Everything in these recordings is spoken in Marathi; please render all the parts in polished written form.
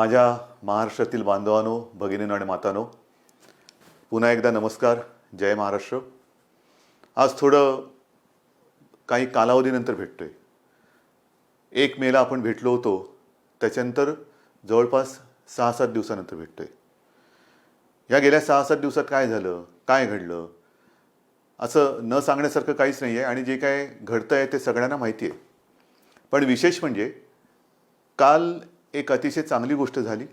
माझ्या महाराष्ट्रातील बांधवांनो, भगिनींनो आणि मातांनो, पुन्हा एकदा नमस्कार. जय महाराष्ट्र. आज थोडं काही कालावधीनंतर भेटतोय. 1 मेला आपण भेटलो होतो, त्याच्यानंतर जवळपास 6-7 दिवसानंतर भेटतोय. या गेल्या 6-7 दिवसात काय झालं, काय घडलं, असं न सांगण्यासारखं काहीच नाही आहे आणि जे काय घडतं आहे ते सगळ्यांना माहिती आहे. पण विशेष म्हणजे काल एक अतिशय चांगली गोष्ट झाली.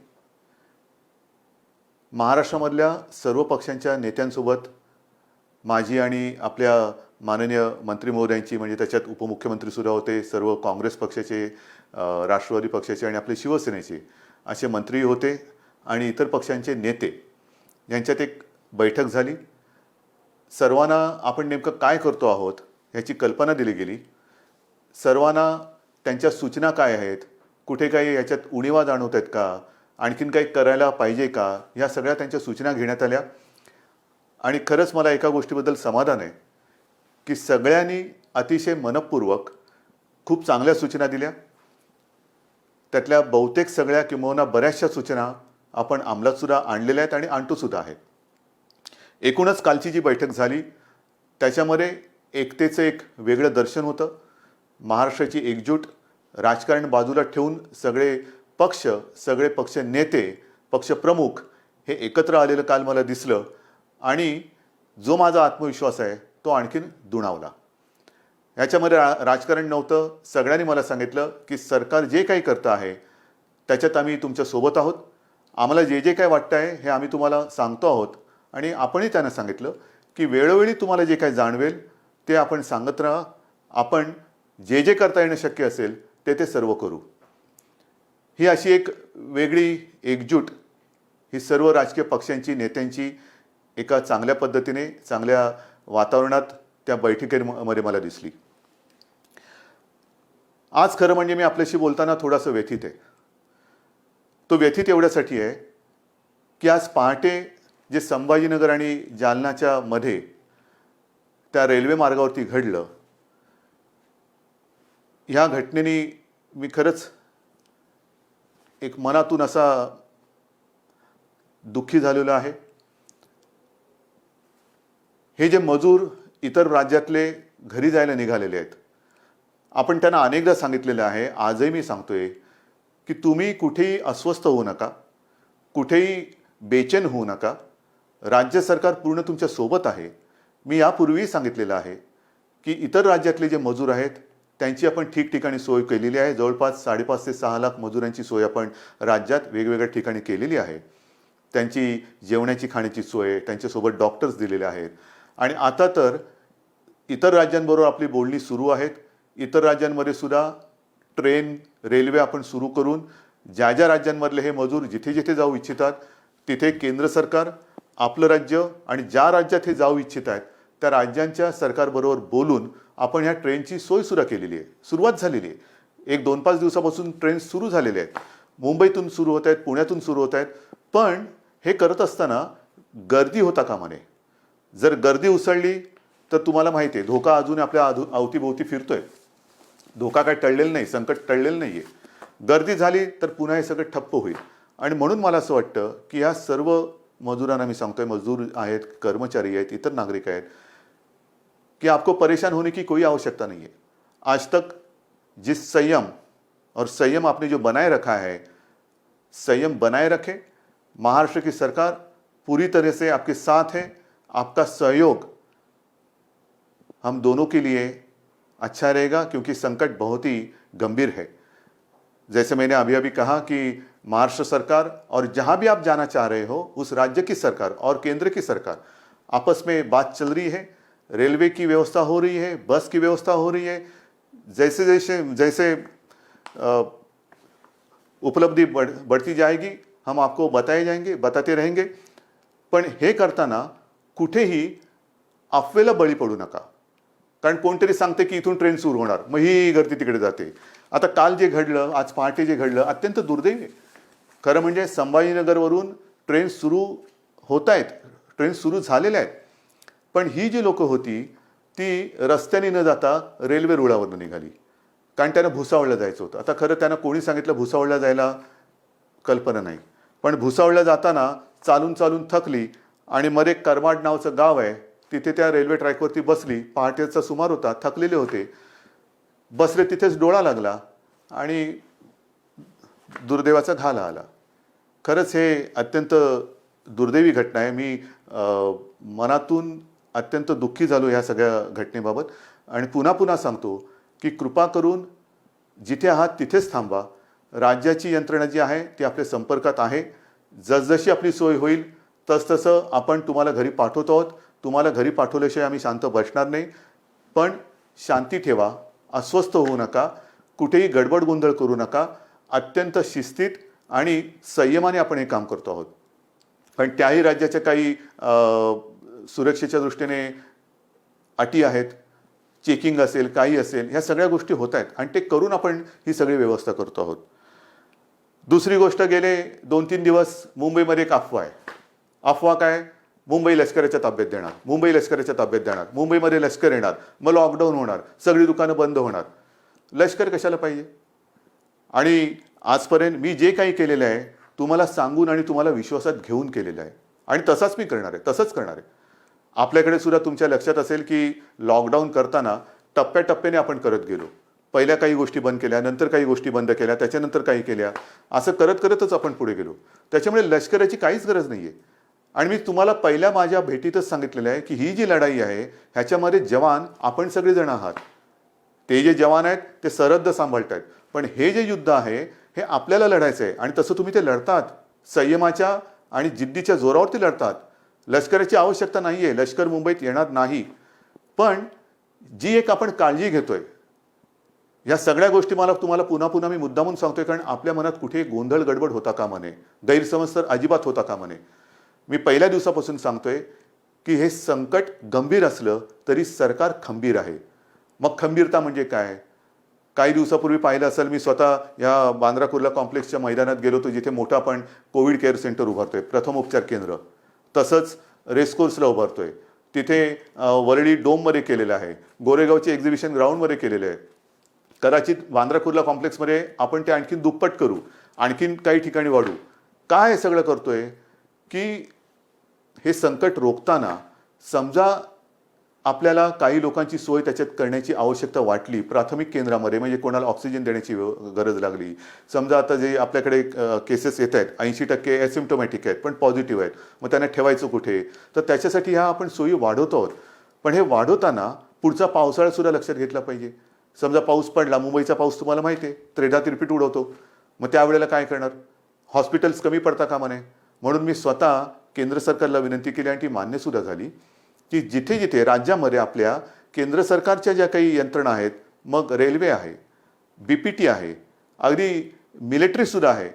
महाराष्ट्रामधल्या सर्व पक्षांच्या नेत्यांसोबत माझी आणि आपल्या माननीय मंत्री महोदयांची, म्हणजे त्याच्यात उपमुख्यमंत्रीसुद्धा होते, सर्व काँग्रेस पक्षाचे, राष्ट्रवादी पक्षाचे आणि आपले शिवसेनेचे असे मंत्री होते आणि इतर पक्षांचे नेते यांच्यात एक बैठक झाली. सर्वांना आपण नेमकं काय करतो आहोत ह्याची कल्पना दिली गेली. सर्वांना त्यांच्या सूचना काय आहेत, कुठे काही याच्यात उणिवा जाणवत आहेत का, आणखीन काही करायला पाहिजे का, ह्या सगळ्या त्यांच्या सूचना घेण्यात आल्या. आणि खरंच मला एका गोष्टीबद्दल समाधान आहे की सगळ्यांनी अतिशय मनपूर्वक खूप चांगल्या सूचना दिल्या. त्यातल्या बहुतेक सगळ्या किंबहुना बऱ्याचशा सूचना आपण अंमलातसुद्धा आणलेल्या आहेत आणि आणतोसुद्धा आहेत. एकूणच कालची जी बैठक झाली त्याच्यामध्ये एकतेचं एक वेगळं दर्शन होतं. महाराष्ट्राची एकजूट, राजकारण बाजूला ठेवून सगळे पक्ष नेते, पक्षप्रमुख हे एकत्र आलेलं काल मला दिसलं आणि जो माझा आत्मविश्वास आहे तो आणखीन दुणावला. याच्यामध्ये राजकारण नव्हतं. सगळ्यांनी मला सांगितलं की सरकार जे काही करतं आहे त्याच्यात आम्ही तुमच्यासोबत आहोत. आम्हाला जे जे काय वाटतं आहे हे आम्ही तुम्हाला सांगतो आहोत आणि आपणही त्यांना सांगितलं की वेळोवेळी तुम्हाला जे काही जाणवेल ते आपण सांगत राहा. आपण जे जे करता येणं शक्य असेल ते सर्व करू. ही अशी एक वेगळी एकजूट ही सर्व राजकीय पक्षांची, नेत्यांची एका चांगल्या पद्धतीने, चांगल्या वातावरणात त्या बैठकीमध्ये मला दिसली. आज खरं म्हणजे मी आपल्याशी बोलताना थोडासा व्यथित आहे. तो व्यथित एवढ्यासाठी आहे की आज पहाटे जे संभाजीनगर आणि जालनाच्या मध्ये त्या रेल्वे मार्गावरती घडलं, ह्या घटनेने मी खरंच एक मनातून असा दुःखी झालेलो आहे. हे जे मजूर इतर राज्यातले घरी जायला निघालेले आहेत, आपण त्यांना अनेकदा सांगितलेलं आहे, आजही मी सांगतोय की तुम्ही कुठेही अस्वस्थ होऊ नका, कुठेही बेचैन होऊ नका. राज्य सरकार पूर्ण तुमच्या सोबत आहे. मी यापूर्वीही सांगितलेलं आहे की इतर राज्यातले जे मजूर आहेत त्यांची आपण ठिकठिकाणी सोय केलेली आहे. जवळपास 5.5 ते 6 लाख मजुरांची सोय आपण राज्यात वेगवेगळ्या ठिकाणी केलेली आहे. त्यांची जेवणाची, खाण्याची सोय, त्यांच्यासोबत डॉक्टर्स दिलेले आहेत. आणि आता तर इतर राज्यांबरोबर आपली बोलणी सुरू आहेत. इतर राज्यांमध्ये सुद्धा ट्रेन, रेल्वे आपण सुरू करून ज्या ज्या राज्यांमधले हे मजूर जिथे जिथे जाऊ इच्छितात तिथे केंद्र सरकार, आपलं राज्य आणि ज्या राज्यात हे जाऊ इच्छित आहेत त्या राज्यांच्या सरकारबरोबर बोलून आपण ह्या ट्रेनची सोयसुद्धा केलेली आहे. सुरुवात झालेली आहे. 1-2-5 दिवसापासून ट्रेन सुरू झालेले आहेत. मुंबईतून सुरू होत आहेत, पुण्यातून सुरू होत आहेत. पण हे करत असताना गर्दी होता कामा नये. जर गर्दी उसळली तर तुम्हाला माहिती आहे धोका अजून आपल्या अवतीभोवती फिरतोय. धोका काय टळलेला नाही, संकट टळलेलं नाही आहे. गर्दी झाली तर पुन्हा हे सगळं ठप्प होईल. आणि म्हणून मला असं वाटतं की ह्या सर्व मजुरांना मी सांगतोय, मजदूर आहेत, कर्मचारी आहेत, इतर नागरिक आहेत, कि आपको परेशान होने की कोई आवश्यकता नहीं है. आज तक जिस संयम आपने जो बनाए रखा है, संयम बनाए रखे. महाराष्ट्र की सरकार पूरी तरह से आपके साथ है. आपका सहयोग हम दोनों के लिए अच्छा रहेगा क्योंकि संकट बहुत ही गंभीर है. जैसे मैंने अभी अभी कहा कि महाराष्ट्र सरकार और जहां भी आप जाना चाह रहे हो उस राज्य की सरकार और केंद्र की सरकार आपस में बात चल रही है. रेलवे की व्यवस्था हो रही है, बस की व्यवस्था हो रही है. जैसे उपलब्धि बढ़ती जाएगी हम आपको बताते रहेंगे. पण हे करताना कुठेही अफवेला बळी पडू नका. कारण कोणतरी सांगते की इथून ट्रेन सुरू होणार, मग ही गर्दी तिकडे जाते. आता काल जे घडलं, आज पहाटे जे घडलं, अत्यंत दुर्दैवी आहे. खरं म्हणजे संभाजीनगरवरून ट्रेन सुरू होत आहेत, ट्रेन सुरू झालेल्या आहेत. पण ही जी लोक होती ती रस्त्याने न जाता रेल्वे रुळावरून निघाली. कारण त्यांना भुसावळला जायचं होतं. आता खरं त्यांना कोणी सांगितलं भुसावळला जायला कल्पना नाही. पण भुसावळला जाताना चालून चालून थकली आणि मध्ये करमाड नावचं गाव आहे, तिथे त्या रेल्वे ट्रॅकवरती बसली. पहाटेचा सुमार होता, थकलेले होते, बसले तिथेच डोळा लागला आणि दुर्दैवाचा घाला आला. खरंच हे अत्यंत दुर्दैवी घटना आहे. मी मनातून अत्यंत दुःखी झालो ह्या सगळ्या घटनेबाबत. आणि पुन्हा पुन्हा सांगतो की कृपा करून जिथे आहात तिथेच थांबा. राज्याची यंत्रणा जी आहे ती आपल्या संपर्कात आहे. जसजशी आपली सोय होईल तसतसं आपण तुम्हाला घरी पाठवतो आहोत. तुम्हाला घरी पाठवल्याशिवाय आम्ही शांत बसणार नाही. पण शांती ठेवा, अस्वस्थ होऊ नका, कुठेही गडबड गोंधळ करू नका. अत्यंत शिस्तीत आणि संयमाने आपण हे काम करतो आहोत. पण त्याही राज्याच्या काही सुरक्षेच्या दृष्टीने अटी आहेत, चेकिंग असेल, काही असेल, ह्या सगळ्या गोष्टी होत आहेत आणि ते करून आपण ही सगळी व्यवस्था करतो आहोत. दुसरी गोष्ट, गेले 2-3 दिवस मुंबईमध्ये एक अफवा आहे. अफवा काय? मुंबई लष्कराच्या ताब्यात देणार, मुंबई लष्कराच्या ताब्यात देणार, मुंबईमध्ये लष्कर येणार, मग लॉकडाऊन होणार, सगळी दुकानं बंद होणार. लष्कर कशाला पाहिजे? आणि आजपर्यंत मी जे काही केलेलं आहे तुम्हाला सांगून आणि तुम्हाला विश्वासात घेऊन केलेलं आहे आणि तसाच मी करणार आहे, तसंच करणार आहे. आपल्याकडे सुद्धा तुमच्या लक्षात असेल की लॉकडाऊन करताना टप्प्याटप्प्याने आपण करत गेलो. पहिल्या काही गोष्टी बंद केल्या, नंतर काही गोष्टी बंद केल्या, त्याच्यानंतर काही केल्या, असं करत करतच आपण पुढे गेलो. त्याच्यामुळे लष्कराची काहीच गरज नाही आहे. आणि मी तुम्हाला पहिल्या माझ्या भेटीतच सांगितलेलं आहे की ही जी लढाई आहे ह्याच्यामध्ये जवान आपण सगळेजण आहात. ते जे जवान आहेत ते सरहद्द सांभाळत आहेत, पण हे जे युद्ध आहे हे आपल्याला लढायचं आहे आणि तसं तुम्ही ते लढतात. संयमाच्या आणि जिद्दीच्या जोरावरती लढतात. लष्कराची आवश्यकता नाही आहे, लष्कर मुंबईत येणार नाही. पण जी एक आपण काळजी घेतोय, या सगळ्या गोष्टी तुम्हाला पुन्हा पुन्हा मी मुद्दामून सांगतोय, कारण आपल्या मनात कुठे गोंधळ गडबड होता कामा नये, गैरसमज तर अजिबात होता कामा नये. मी पहिल्या दिवसापासून सांगतोय की हे संकट गंभीर असलं तरी सरकार खंबीर आहे. मग खंबीरता म्हणजे काय? काही दिवसापूर्वी पाहिलं असेल, मी स्वतः या बांद्रा कुर्ला कॉम्प्लेक्सच्या मैदानात गेलो होतो, जिथे मोठं आपण कोविड केअर सेंटर उभारतोय, प्रथम उपचार केंद्र. तसंच रेसकोर्सला उभारतोय, तिथे वरळी डोममध्ये केलेलं आहे, गोरेगावचे एक्झिबिशन ग्राउंडमध्ये केलेले आहे. कदाचित बांद्रा कुर्ला कॉम्प्लेक्समध्ये आपण ते आणखीन दुप्पट करू, आणखीन काही ठिकाणी वाढू. काय हे सगळं करतोय की हे संकट रोखताना समजा आपल्याला काही लोकांची सोय त्याच्यात करण्याची आवश्यकता वाटली, प्राथमिक केंद्रामध्ये म्हणजे कोणाला ऑक्सिजन देण्याची गरज लागली, समजा आता जे आपल्याकडे केसेस येत आहेत 80% ॲसिम्प्टोमॅटिक आहेत पण पॉझिटिव्ह आहेत, मग त्यांना ठेवायचं कुठे? तर त्याच्यासाठी ह्या आपण सोयी वाढवतो आहोत. पण हे वाढवताना पुढचा पावसाळासुद्धा लक्षात घेतला पाहिजे. समजा पाऊस पडला, मुंबईचा पाऊस तुम्हाला माहिती आहे, त्रेधा तिरपीट उडवतो, मग त्यावेळेला काय करणार? हॉस्पिटल्स कमी पडता कामा नये. म्हणून मी स्वतः केंद्र सरकारला विनंती केली आणि ती मान्यसुद्धा झाली की जिथे जिथे राज्यामध्ये आपल्या केंद्र सरकारच्या ज्या काही यंत्रणा आहेत, मग रेल्वे आहे, BPT आहे, अगदी मिलिटरीसुद्धा आहे,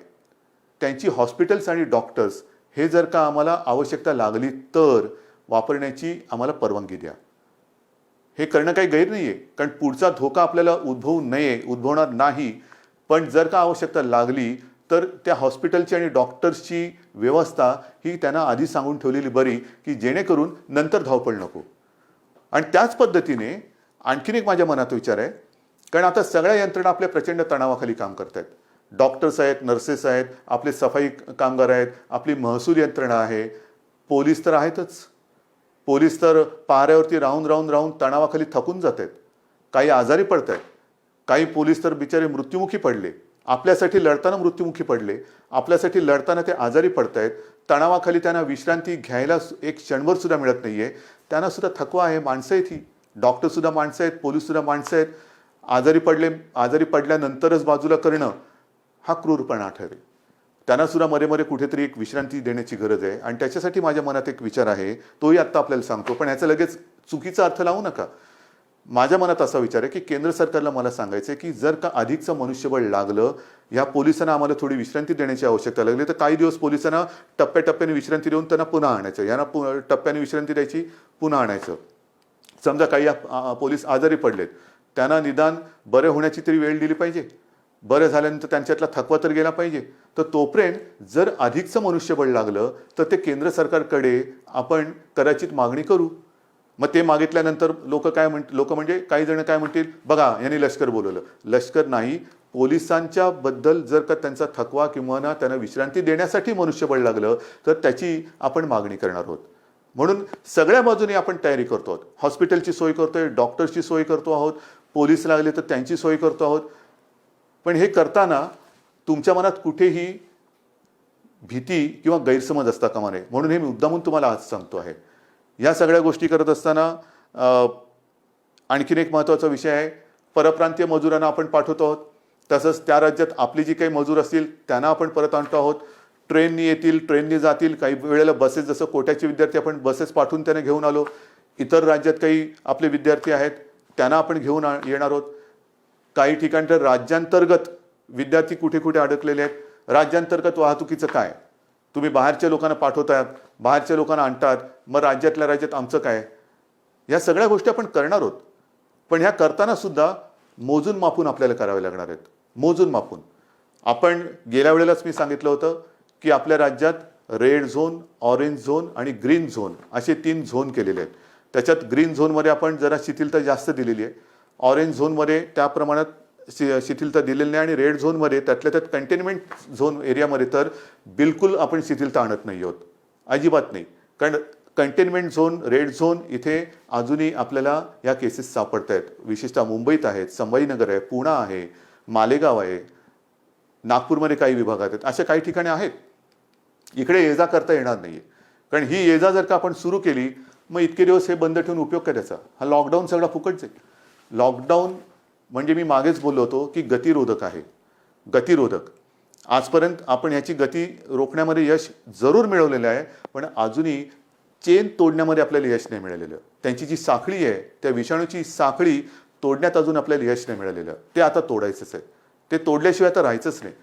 त्यांची हॉस्पिटल्स आणि डॉक्टर्स हे जर का आम्हाला आवश्यकता लागली तर वापरण्याची आम्हाला परवानगी द्या. हे करणं काही गैर नाही आहे, कारण पुढचा धोका आपल्याला उद्भवणार नाही. पण जर का आवश्यकता लागली तर त्या हॉस्पिटलची आणि डॉक्टर्सची व्यवस्था ही त्यांना आधी सांगून ठेवलेली बरी, की जेणेकरून नंतर धावपळ नको. आणि त्याच पद्धतीने आणखीन एक माझ्या मनात विचार आहे, कारण आता सगळ्या यंत्रणा आपल्या प्रचंड तणावाखाली काम करत आहेत. डॉक्टर्स आहेत, नर्सेस आहेत, आपले सफाई कामगार आहेत, आपली महसूल यंत्रणा आहे, पोलीस तर आहेतच. पोलीस तर पाऱ्यावरती राहून राहून राहून तणावाखाली थकून जात आहेत, काही आजारी पडत आहेत, काही पोलीस तर बिचारे मृत्युमुखी पडले, आपल्यासाठी लढताना मृत्युमुखी पडले, आपल्यासाठी लढताना ते आजारी पडत आहेत. तणावाखाली त्यांना विश्रांती घ्यायला एक क्षणभर सुद्धा मिळत नाही आहे. त्यांना सुद्धा थकवा आहे. माणसं आहेत ही, डॉक्टरसुद्धा माणसं आहेत, पोलीससुद्धा माणसं आहेत. आजारी पडल्यानंतरच बाजूला करणं हा क्रूरपणा ठरेल. त्यांना सुद्धा मध्ये मध्ये कुठेतरी एक विश्रांती देण्याची गरज आहे. आणि त्याच्यासाठी माझ्या मनात एक विचार आहे, तोही आत्ता आपल्याला सांगतो, पण ह्याचा लगेच चुकीचा अर्थ लावू नका. माझ्या मनात असा विचार आहे की केंद्र सरकारला मला सांगायचं आहे की जर का अधिकचं मनुष्यबळ लागलं, ह्या पोलिसांना आम्हाला थोडी विश्रांती देण्याची आवश्यकता लागली, तर काही दिवस पोलिसांना टप्प्याटप्प्याने विश्रांती देऊन त्यांना पुन्हा आणायचं, यांना टप्प्याने विश्रांती द्यायची, पुन्हा आणायचं. समजा काही पोलीस आजारी पडलेत, त्यांना निदान बरे होण्याची तरी वेळ दिली पाहिजे, बरं झाल्यानंतर त्यांच्यातला थकवा तर गेला पाहिजे. तर तोपर्यंत जर अधिकचं मनुष्यबळ लागलं तर ते केंद्र सरकारकडे आपण कदाचित मागणी करू. मग ते मागितल्यानंतर लोक म्हणजे काही जण काय म्हणतील, बघा यांनी लष्कर बोलवलं. लष्कर नाही, पोलिसांच्या बद्दल जर का त्यांचा थकवा किंवा ना त्यांना विश्रांती देण्यासाठी मनुष्यबळ लागलं तर त्याची आपण मागणी करणार आहोत. म्हणून सगळ्या बाजूने आपण तयारी करतो आहोत. हॉस्पिटलची सोय करतोय, डॉक्टर्सची सोय करतो आहोत, पोलीस लागले तर त्यांची सोय करतो आहोत. पण हे करताना तुमच्या मनात कुठेही भीती किंवा गैरसमज असता कामा नये, म्हणून हे मी मुद्दामून तुम्हाला आज सांगतो आहे. या सगळ्या गोष्टी करत असताना आणखीन एक महत्त्वाचा विषय आहे, परप्रांतीय मजुरांना आपण पाठवतो आहोत. तसंच त्या राज्यात आपली जी काही मजूर असतील त्यांना आपण परत आणतो आहोत. ट्रेननी येतील, ट्रेननी जातील, काही वेळेला बसेस, जसं कोट्याचे विद्यार्थी आपण बसेस पाठवून त्यांना घेऊन आलो. इतर राज्यात काही आपले विद्यार्थी आहेत त्यांना आपण घेऊन येणार आहोत. काही ठिकाणी तर राज्यांतर्गत विद्यार्थी कुठे कुठे अडकलेले आहेत. राज्यांतर्गत वाहतुकीचं काय, तुम्ही बाहेरच्या लोकांना पाठवताय, बाहेरच्या लोकांना आणतात, मग राज्यातल्या राज्यात आमचं काय, या सगळ्या गोष्टी आपण करणार आहोत. पण ह्या करताना सुद्धा मोजून मापून आपल्याला करावे लागणार आहेत. मोजून मापून. आपण गेल्या वेळेलाच मी सांगितलं होतं की आपल्या राज्यात रेड झोन, ऑरेंज झोन आणि ग्रीन झोन असे 3 झोन केलेले आहेत. त्याच्यात ग्रीन झोनमध्ये आपण जरा शिथिलता जास्त दिलेली आहे, ऑरेंज झोनमध्ये त्या प्रमाणात शिथिलता दिलेली नाही, आणि रेड झोनमध्ये त्यातल्या त्यात कंटेनमेंट झोन एरियामध्ये तर बिलकुल आपण शिथिलता आणत नाही आहोत, अजिबात नाही. कारण कंटेनमेंट झोन, रेड झोन इथे अजूनही आपल्याला या केसेस सापडत आहेत. विशेषतः मुंबईत आहेत, संभाजीनगर आहे, पुणे आहे, मालेगाव आहे, नागपूरमध्ये काही विभागात आहेत, अशा काही ठिकाणी आहेत. इकडे ये जा करता येणार नाहीये. कारण ही ये जा जर का आपण सुरू केली मग इतके दिवस हे बंद ठेवून उपयोग करायचा. हा लॉकडाऊन सगळा फुकटच आहे. लॉकडाऊन म्हणजे मी मागेच बोललो होतो की गतिरोधक आहे. गतिरोधक. आजपर्यंत आपण याची गती रोखण्यामध्ये यश जरूर मिळवलेलं आहे, पण अजूनही चेन तोडण्यामध्ये आपल्याला यश नाही मिळालेलं. त्यांची जी साखळी आहे, त्या विषाणूची साखळी तोडण्यात अजून आपल्याला यश नाही मिळालेलं. ते आता तोडायचंच आहे. ते तोडल्याशिवाय तर राहायचंच नाही.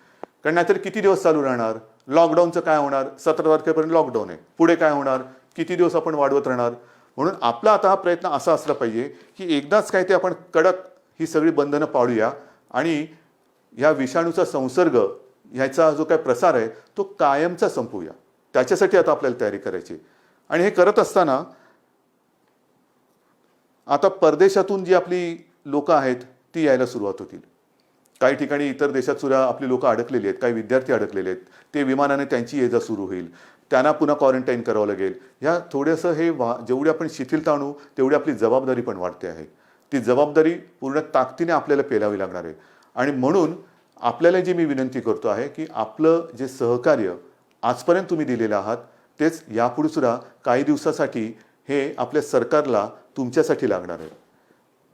कारण नाहीतर किती दिवस चालू राहणार. लॉकडाऊनचं काय होणार, 17 तारखेपर्यंत लॉकडाऊन आहे, पुढे काय होणार, किती दिवस आपण वाढवत राहणार. म्हणून आपला आता हा प्रयत्न असा असला पाहिजे की एकदाच काय ते आपण कडक ही सगळी बंधनं पाळूया आणि या विषाणूचा संसर्ग, ह्याचा जो काय प्रसार आहे तो कायमचा संपवूया. त्याच्यासाठी आता आपल्याला तयारी करायची. आणि हे करत असताना आता परदेशातून जी आपली लोक आहेत ती यायला सुरुवात होतील. काही ठिकाणी इतर देशात सुद्धा आपली लोक अडकलेली आहेत, काही विद्यार्थी अडकलेले आहेत. ते विमानाने त्यांची ये जा सुरू होईल, त्यांना पुन्हा क्वारंटाईन करावं लागेल. ह्या थोडंसं हे जेवढी आपण शिथिलता आणू तेवढी आपली जबाबदारी पण वाढते आहे. ती जबाबदारी पूर्ण ताकदीने आपल्याला पेलावी लागणार आहे. आणि म्हणून आपल्याला जी मी विनंती करतो आहे की आपलं जे सहकार्य आजपर्यंत तुम्ही दिलेलं आहात तेच यापुढे सुद्धा काही दिवसासाठी हे आपल्या सरकारला तुमच्यासाठी लागणार आहे.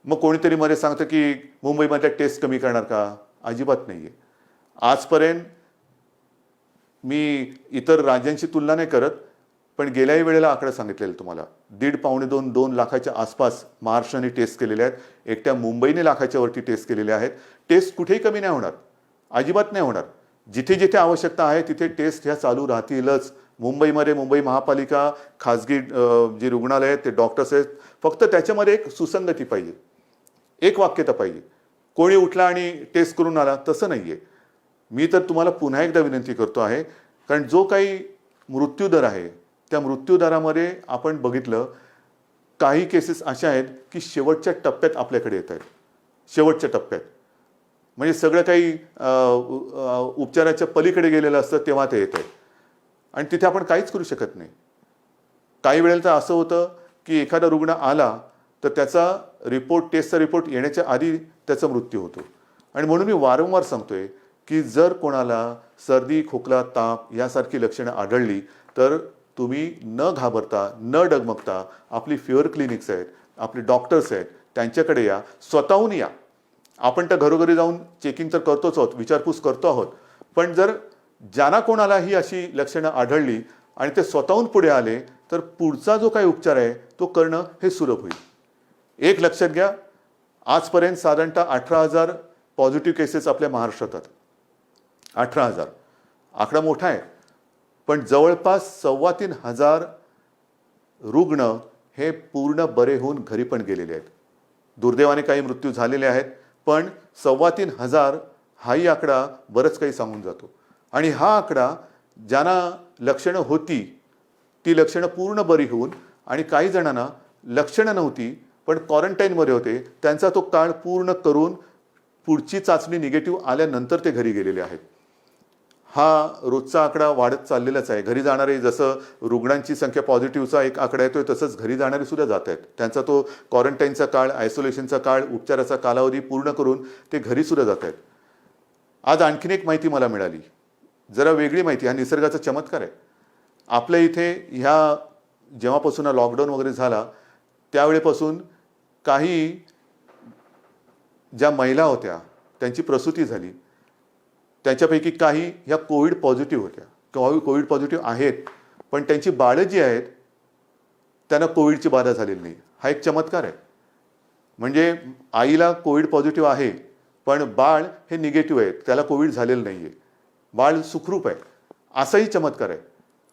मग कोणीतरी मध्ये सांगतं की मुंबईमधल्या टेस्ट कमी करणार का? अजिबात नाही आहे. आजपर्यंत मी इतर राज्यांची तुलना नाही करत, पण गेल्याही वेळेला आकडा सांगितलेला तुम्हाला, 1.5-2 लाखाच्या आसपास महाराष्ट्राने टेस्ट केलेले आहेत. एकट्या मुंबईने लाखाच्या वरती टेस्ट केलेले आहेत. टेस्ट कुठेही कमी नाही होणार, अजिबात नाही होणार. जिथे जिथे आवश्यकता आहे तिथे टेस्ट ह्या चालू राहतीलच. मुंबईमध्ये मुंबई महापालिका, खाजगी जी रुग्णालय आहेत, ते डॉक्टर्स आहेत, फक्त त्याच्यामध्ये एक सुसंगती पाहिजे, एक वाक्यता पाहिजे. कोणी उठला आणि टेस्ट करून आला तसं नाही आहे. मी तर तुम्हाला पुन्हा एकदा विनंती करतो आहे, कारण जो काही मृत्यूदर आहे त्या मृत्यूदरामध्ये आपण बघितलं काही केसेस अशा आहेत की शेवटच्या टप्प्यात आपल्याकडे येत आहेत. शेवटच्या टप्प्यात म्हणजे सगळं काही उपचाराच्या पलीकडे गेलेलं असतं तेव्हा ते येत आहे आणि तिथे आपण काहीच करू शकत नाही. काही वेळेला तर असं होतं की एखादा रुग्ण आला तर त्याचा रिपोर्ट, टेस्टचा रिपोर्ट येण्याच्या आधी त्याचा मृत्यू होतो. आणि म्हणून मी वारंवार सांगतोय की जर कोणाला सर्दी, खोकला, ताप यासारखी लक्षणं आढळली तर तुम्ही न घाबरता, न डगमगता आपली फिवर क्लिनिक्स आहेत, आपले डॉक्टर्स आहेत, त्यांच्याकडे या, स्वतःहून या. आपण तर घरोघरी जाऊन चेकिंग तर करतोच आहोत, विचारपूस करतो आहोत. पण जर ज्यांना कोणाला ही अशी लक्षणं आढळली आणि ते स्वतःहून पुढे आले तर पुढचा जो काही उपचार आहे तो करणं हे सुलभ होईल. एक लक्षात घ्या, आजपर्यंत साधारणतः 18,000 पॉझिटिव्ह केसेस आपल्या महाराष्ट्रात आहेत. 18,000 आकडा मोठा आहे, पण जवळपास 3,2500 रुग्ण हे पूर्ण बरे होऊन घरी पण गेलेले आहेत. दुर्दैवाने काही मृत्यू झालेले आहेत, पण 3,2500 हाही आकडा बरंच काही सांगून जातो. आणि हा आकडा ज्यांना लक्षणं होती ती लक्षणं पूर्ण बरी होऊन, आणि काही जणांना लक्षणं नव्हती पण क्वारंटाईनमध्ये होते, त्यांचा तो काळ पूर्ण करून पुढची चाचणी निगेटिव्ह आल्यानंतर ते घरी गेलेले आहेत. हा रोजचा आकडा वाढत चाललेलाच आहे. घरी जाणारे, जसं रुग्णांची संख्या पॉझिटिव्हचा एक आकडा येतोय तसंच घरी जाणारे सुद्धा जात आहेत. त्यांचा तो क्वारंटाईनचा काळ, आयसोलेशनचा काळ, उपचाराचा कालावधी पूर्ण करून ते घरी सुद्धा जात आहेत. आज आणखीन एक माहिती मला मिळाली, जरा वेगळी माहिती. हा निसर्गाचा चमत्कार आहे. आपल्या इथे ह्या जेव्हापासून हा लॉकडाऊन वगैरे झाला त्यावेळेपासून काही ज्या महिला होत्या त्यांची प्रसूती झाली, त्याच्यापैकी काही ह्या कोविड पॉझिटिव्ह होत्या, कोविड पॉझिटिव्ह आहेत, पण त्यांची बाळं जी आहेत त्यांना कोविडची बाधा झालेली नाही. हा एक चमत्कार आहे. म्हणजे आईला कोविड पॉझिटिव्ह आहे पण बाळ हे निगेटिव्ह आहे, त्याला कोविड झालेलं नाही आहे, बाळ सुखरूप आहे, असाही चमत्कार आहे.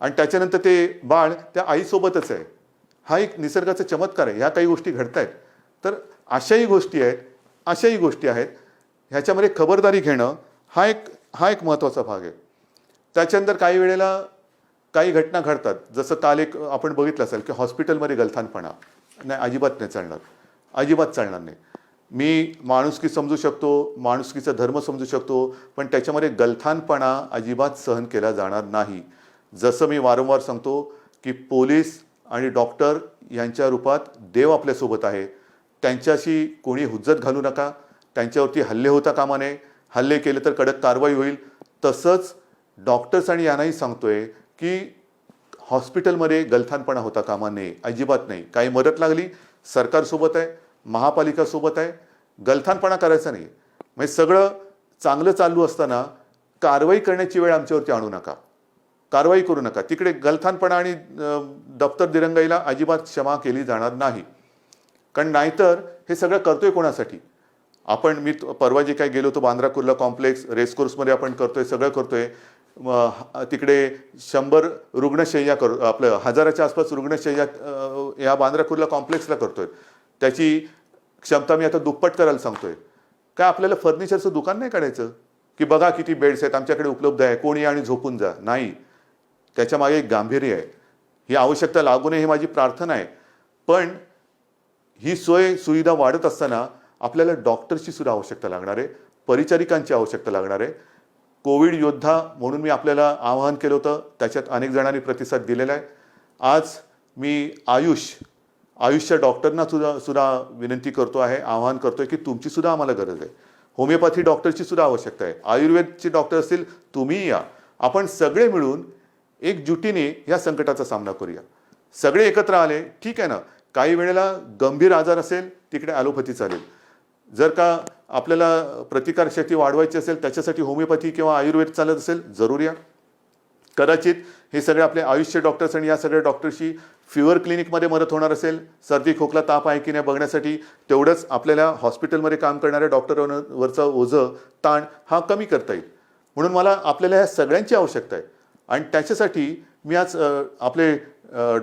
आणि त्याच्यानंतर ते बाळ त्या आईसोबतच आहे. हा एक निसर्गाचा चमत्कार आहे. ह्या काही गोष्टी घडत आहेत. तर अशाही गोष्टी आहेत. ह्याच्यामध्ये खबरदारी घेणं हा एक महत्त्वाचा भाग आहे. त्याच्यानंतर काही वेळेला काही घटना घडतात, जसं काल एक आपण बघितलं असेल की हॉस्पिटलमध्ये गलथानपणा. नाही, अजिबात नाही चालणार, अजिबात चालणार नाही. मी माणुसकी समजू शकतो, माणुसकीचा धर्म समजू शकतो, पण त्याच्यामध्ये गलथानपणा अजिबात सहन केला जाणार नाही. जसं मी वारंवार सांगतो की पोलीस आणि डॉक्टर यांच्या रूपात देव आपल्यासोबत आहे. त्यांच्याशी कोणी हुज्जत घालू नका, त्यांच्यावरती हल्ले होता कामा नये. हल्ले केले तर कडक कारवाई होईल. तसंच डॉक्टर्स आणि यांनाही सांगतोय की हॉस्पिटलमध्ये गलथानपणा होता कामा नये, अजिबात नाही. काही मदत लागली, सरकारसोबत आहे, महापालिकासोबत आहे, गलथानपणा करायचा नाही. म्हणजे सगळं चांगलं चालू असताना कारवाई करण्याची वेळ आमच्यावरती आणू नका, कारवाई करू नका. तिकडे गलथानपणा आणि दप्तर दिरंगाईला अजिबात क्षमा केली जाणार नाही. कारण नाहीतर हे सगळं करतोय कोणासाठी? मी परवा जे काही गेलो होतो बांद्रा कुर्ला कॉम्प्लेक्स, रेसकोर्समध्ये आपण करतोय, सगळं करतोय. तिकडे 100 रुग्णशय्या आपलं 1000च्या आसपास रुग्णशय्या या बांद्रा कुर्ला कॉम्प्लेक्सला करतोय. त्याची क्षमता मी आता दुप्पट करायला सांगतोय. काय आपल्याला फर्निचरचं दुकान नाही काढायचं की बघा किती बेड्स आहेत आमच्याकडे उपलब्ध आहे, कोणी आणि झोपून जा. नाही, त्याच्या मागे एक गांभीर्य आहे. ही आवश्यकता लागू नये ही माझी प्रार्थना आहे. पण ही सोय सुविधा वाढत असताना आपल्याला डॉक्टरची सुद्धा आवश्यकता लागणार आहे, परिचारिकांची आवश्यकता लागणार आहे. कोविड योद्धा म्हणून मी आपल्याला आवाहन केलं होतं, त्याच्यात अनेक जणांनी प्रतिसाद दिलेला आहे. आज मी आयुषच्या डॉक्टरना सुद्धा विनंती करतो आहे, आवाहन करतोय की तुमची सुद्धा आम्हाला गरज आहे. होमिओपॅथी डॉक्टरची सुद्धा आवश्यकता आहे. आयुर्वेदचे डॉक्टर असतील, तुम्ही या. आपण सगळे मिळून एकजुटीने या संकटाचा सामना करूया. सगळे एकत्र आले, ठीक आहे ना. काही वेळेला गंभीर आजार असेल तिकडे ॲलोपॅथी चालेल. जर का आपल्याला प्रतिकारशक्ती वाढवायची असेल त्याच्यासाठी होमिओपॅथी किंवा आयुर्वेद चालत असेल, जरूर या. कदाचित हे सगळे आपले आयुषचे डॉक्टर्स आणि या सगळ्या डॉक्टरशी फिवर क्लिनिकमध्ये मदत होणार असेल, सर्दी खोकला ताप आहे की नाही बघण्यासाठी, तेवढंच आपल्याला हॉस्पिटलमध्ये काम करणाऱ्या डॉक्टरांवरचा ओझं ताण हा कमी करता येईल. म्हणून मला आपल्याला ह्या सगळ्यांची आवश्यकता आहे. आणि त्याच्यासाठी मी आज आपले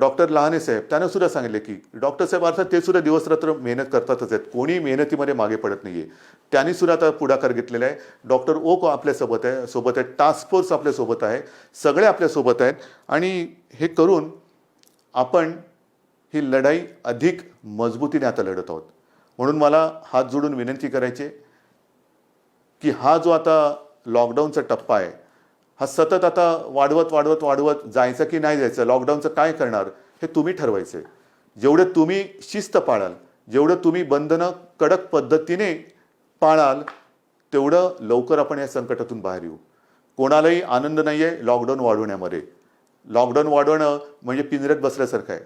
डॉक्टर लहाने साहेब त्यांना सुद्धा सांगितले की डॉक्टर साहेब अर्थात ते सुद्धा दिवसरात्र मेहनत करतातच आहेत, कोणी मेहनतीमध्ये मागे पडत नाहीये. त्यांनी सुद्धा आता पुढाकार घेतलेला आहे. डॉक्टर ओक आपल्यासोबत आहे, टास्क फोर्स आपल्यासोबत आहे, सगळे आपल्यासोबत आहेत. आणि हे करून आपण ही लढाई अधिक मजबूतीने आता लढत आहोत. म्हणून मला हात जोडून विनंती करायची की हा जो आता लॉकडाऊनचा टप्पा आहे हा सतत आता वाढवत जायचं की नाही जायचं, लॉकडाऊनचं काय करणार हे तुम्ही ठरवायचं आहे. जेवढं तुम्ही शिस्त पाळाल, जेवढं तुम्ही बंधनं कडक पद्धतीने पाळाल, तेवढं लवकर आपण या संकटातून बाहेर येऊ. कोणालाही आनंद नाही आहे लॉकडाऊन वाढवण्यामध्ये. लॉकडाऊन वाढवणं म्हणजे पिंजऱ्यात बसल्यासारखं आहे,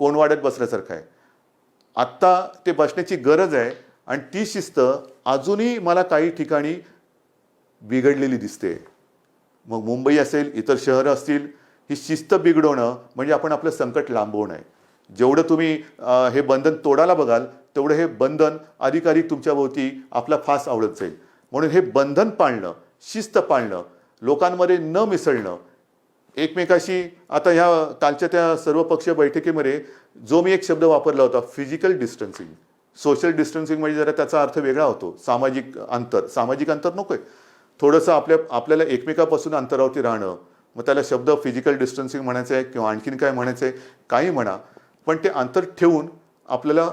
कोण वाड्यात बसल्यासारखं आहे. आत्ता ते बसण्याची गरज आहे. आणि ती शिस्त अजूनही मला काही ठिकाणी बिघडलेली दिसते. मग मुंबई असेल, इतर शहरं असतील, ही शिस्त बिघडवणं म्हणजे आपण आपलं संकट लांबवणं आहे. जेवढं तुम्ही हे बंधन तोडायला बघाल तेवढं हे बंधन अधिकाधिक तुमच्या भोवती आपला फास आवडत जाईल. म्हणून हे बंधन पाळणं, शिस्त पाळणं, लोकांमध्ये न मिसळणं, एकमेकाशी आता ह्या कालच्या त्या सर्वपक्षीय बैठकीमध्ये जो मी एक शब्द वापरला होता, फिजिकल डिस्टन्सिंग. सोशल डिस्टन्सिंग म्हणजे जरा त्याचा अर्थ वेगळा होतो, सामाजिक अंतर नकोय. थोडंसं आपल्याला एकमेकापासून अंतरावरती राहणं, मग त्याला शब्द फिजिकल डिस्टन्सिंग म्हणायचं आहे किंवा आणखीन काय म्हणायचं आहे, काही म्हणा, पण ते अंतर ठेवून आपल्याला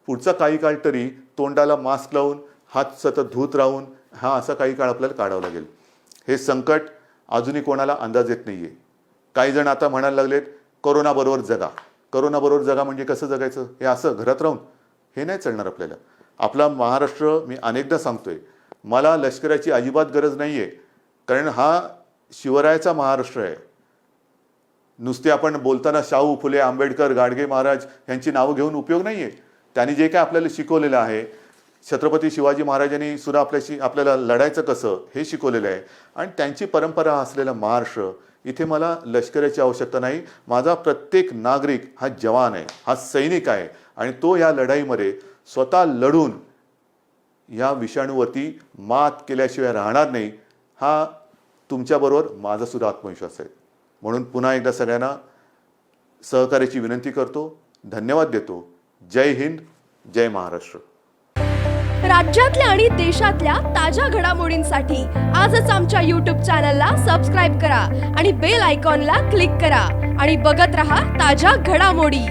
पुढचा काही काळ तरी तोंडाला मास्क लावून, हात सतत धूत राहून हा असा काही काळ आपल्याला काढावा लागेल. हे संकट अजूनही कोणाला अंदाज येत नाही आहे. काही जण आता म्हणायला लागलेत कोरोनाबरोबर जगा. कोरोनाबरोबर जगा म्हणजे कसं जगायचं? हे असं घरात राहून? हे नाही चालणार आपल्याला. आपला महाराष्ट्र, मी अनेकदा सांगतोय, मला लष्कराची अजिबात गरज नाही आहे, कारण हा शिवरायाचा महाराष्ट्र आहे. नुसते आपण बोलताना शाहू फुले, आंबेडकर, गाडगे महाराज यांची नावं घेऊन उपयोग नाही आहे. त्यांनी जे काय आपल्याला शिकवलेलं आहे, छत्रपती शिवाजी महाराजांनी सुद्धा आपल्याला लढायचं कसं हे शिकवलेलं आहे. आणि त्यांची परंपरा असलेला महाराष्ट्र, इथे मला लष्कराची आवश्यकता नाही. माझा प्रत्येक नागरिक हा जवान आहे, हा सैनिक आहे, आणि तो या लढाईमध्ये स्वतः लढून या विषाणूवरती मात केल्याशिवाय राहणार नाही. हा तुमच्याबरोबर माझा सुद्धा आत्मविश्वास आहे. म्हणून पुन्हा एकदा सगळ्यांना सहकार्याची विनंती करतो, धन्यवाद देतो. जय हिंद, जय महाराष्ट्र. राज्यातल्या आणि देशातल्या ताज्या घडामोडींसाठी आजच आमच्या YouTube चॅनलला सबस्क्राईब करा आणि बेल आयकॉनला क्लिक करा आणि बघत रहा ताज्या घडामोडी.